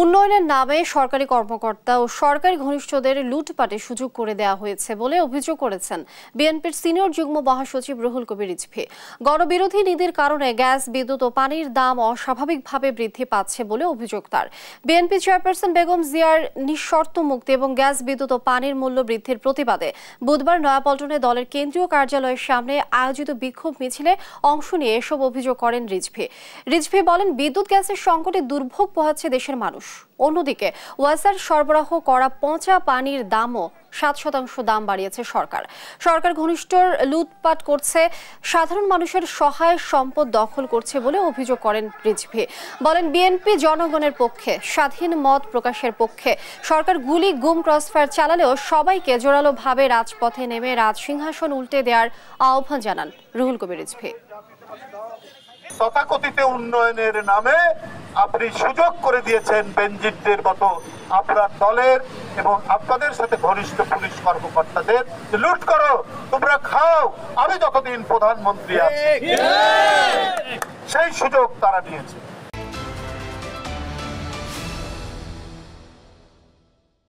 উন্নয়নের নামে সরকারি কর্মকর্তা ও সরকারি ঘনিষ্ঠদের লুটপাটে সুযোগ করে দেওয়া হয়েছে বলে অভিযোগ করেছেন বিএনপির সিনিয়র যুগ্ম মহাসচিব রুহুল কবির রিজভী। গণবিরোধী নীতির কারণে গ্যাস, বিদ্যুৎ ও পানির দাম অস্বাভাবিকভাবে বৃদ্ধি পাচ্ছে বলে অভিযোগ তার। বিএনপি চেয়ারপারসন বেগম জিয়ার নিঃশর্ত মুক্তি এবং গ্যাস, বিদ্যুৎ ও পানির মূল্য বৃদ্ধির প্রতিবাদে বুধবার নয়াপল্টনে দলের কেন্দ্রীয় কার্যালয়ের সামনে আয়োজিত বিক্ষোভ মিছিলে অংশ নিয়ে এসব অভিযোগ করেন রিজভী বলেন, বিদ্যুৎ গ্যাসের সংকটে দুর্ভোগ পোহাচ্ছে দেশের মানুষ। অন্যদিকে ওয়াসার সরবরাহ করা পচা পানির দামও 7% দাম বাড়িয়েছে সরকার ঘনিষ্ঠর লুটপাট করছে, সাধারণ মানুষের সহায় সম্পদ দখল করছে বলে অভিযোগ করেন রিজভী। বলেন, বিএনপি জনগণের পক্ষে, স্বাধীন মত প্রকাশের পক্ষে। সরকার গুলি, গুম, ক্রসফায়ার চালালেও সবাইকে জোরালোভাবে রাজপথে নেমে রাজসিংহাসন উল্টে দেওয়ার আহ্বান জানান রুহুল কবির রিজভী। তথাকথিত উন্নয়নের নামে আপনি সুযোগ করে দিয়েছেন বেনজিরদের মতো আপনার দলের এবং আপনাদের সাথে ঘনিষ্ঠ পুলিশ কর্মকর্তাদের, লুট করো, তোমরা খাও, আমি যতদিন প্রধানমন্ত্রী আছি সেই সুযোগ তারা নিয়েছে।